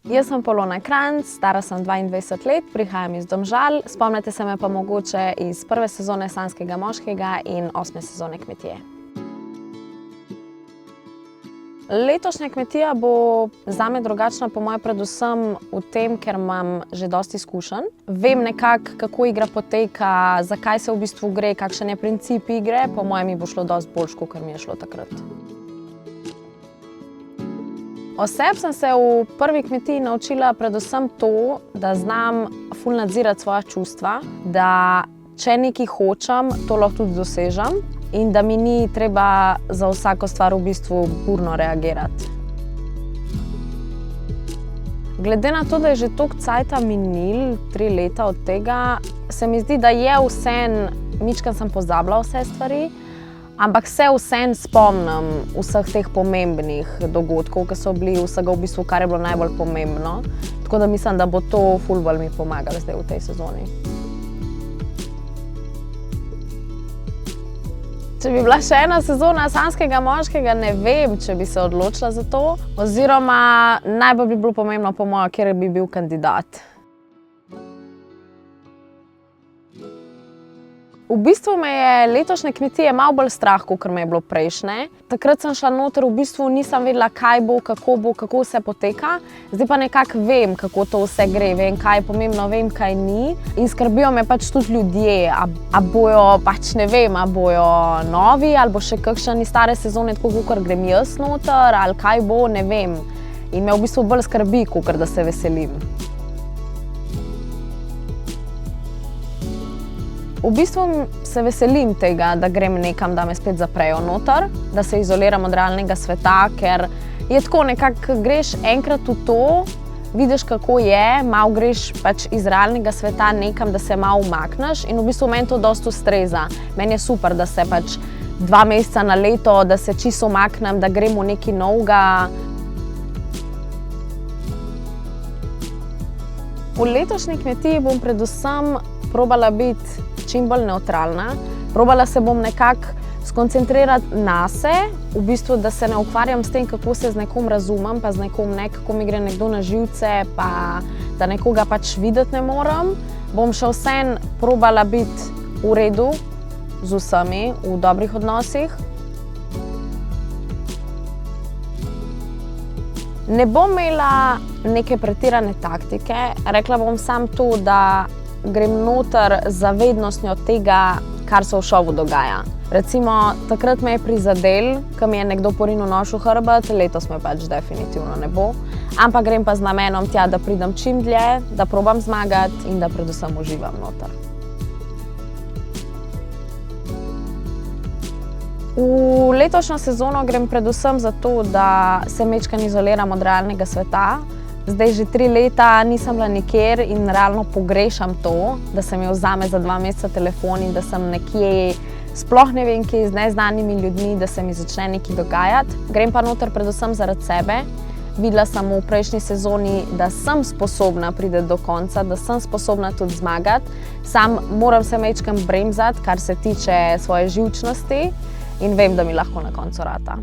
Jaz sem Polona Kranjc, stara sem 22 let, prihajam iz Domžal, spomnite se me pa mogoče iz prve sezone Sanjskega moškega in 8. sezone Kmetije. Letošnja Kmetija bo zame drugačna po moje predvsem v tem, ker imam že dosti izkušenj. Vem nekako, kako igra poteka, zakaj se v bistvu gre, kakšen je princip igre, po mojem mi bo šlo dosti boljše, kot mi je šlo takrat. Oseb sem se v prvi Kmetiji naučila predvsem to, da znam ful nadzirati svoja čustva, da če nekaj hočem, to lahko tudi dosežem in da mi ni treba za vsako stvar v bistvu burno reagirati. Glede na to, da je že toliko cajta minil, 3 leta od tega, se mi zdi, da je vseeno, mičkeno sem pozabila vse stvari, ampak se vseeno spomnim vseh teh pomembnih dogodkov, ki so bili, vsega v bistvu, kar je bilo najbolj pomembno. Tako da mislim, da bo to ful bolj mi pomagalo zdaj v tej sezoni. Če bi bila še ena sezona Sanjskega moškega, ne vem, če bi se odločila za to. Oziroma, najbolj bi bilo pomembno po mojem, kjer bi bil kandidat. V bistvu me je letošnje Kmetije malo bolj strah, kakor me je bilo prejšnje. Takrat sem šla noter, v bistvu nisem vedela, kaj bo, kako vse poteka. Zdaj pa nekako vem, kako to vse gre, vem, kaj je pomembno, vem, kaj ni. In skrbijo me pač tudi ljudje, a bojo, pač ne vem, a bojo novi, ali bo še kakšen iz stare sezone, tako kakor grem jaz noter, ali kaj bo, ne vem. In me v bistvu bolj skrbi, kakor da se veselim. V bistvu se veselim tega, da grem nekam, da me spet zaprejo noter, da se izoliram od realnega sveta, ker je tako nekako, greš enkrat v to, vidiš, kako je, malo greš pač iz realnega sveta nekam, da se malo umakneš in v bistvu meni to dosti ustreza. Meni je super, da se pač 2 meseca na leto, da se čisto umaknem, da grem v nekaj novega. V letošnji Kmetiji bom predvsem probala biti čim bolj nevtralna. Probala se bom nekako skoncentrirati nase, v bistvu, da se ne ukvarjam s tem, kako se z nekom razumem, pa z nekom ne, kako mi gre nekdo na živce, pa da nekoga pač videti ne morem. Bom še vseeno probala biti v redu z vsemi, v dobrih odnosih. Ne bom imela neke pretirane taktike, rekla bom samo to, da grem noter z zavednostjo tega, kar se v šovu dogaja. Recimo, takrat me je prizadel, ko mi je nekdo porinil nož v hrbet, letos me pač definitivno ne bo. Ampak grem pa z namenom tja, da pridem čim dlje, da probam zmagati in da predvsem uživam noter. V letošnjo sezono grem predvsem zato, da se majčkeno izoliram od realnega sveta. Zdaj že 3 leta nisem bila nikjer in realno pogrešam to, da se mi vzame za 2 meseca telefon in da sem nekje, sploh ne vem kje, z neznanimi ljudmi, da se mi začne nekaj dogajati. Grem pa noter predvsem zaradi sebe. Videla sem v prejšnji sezoni, da sem sposobna priti do konca, da sem sposobna tudi zmagati. Sam moram se majčkeno bremzati, kar se tiče svoje živčnosti in vem, da mi lahko na koncu rata.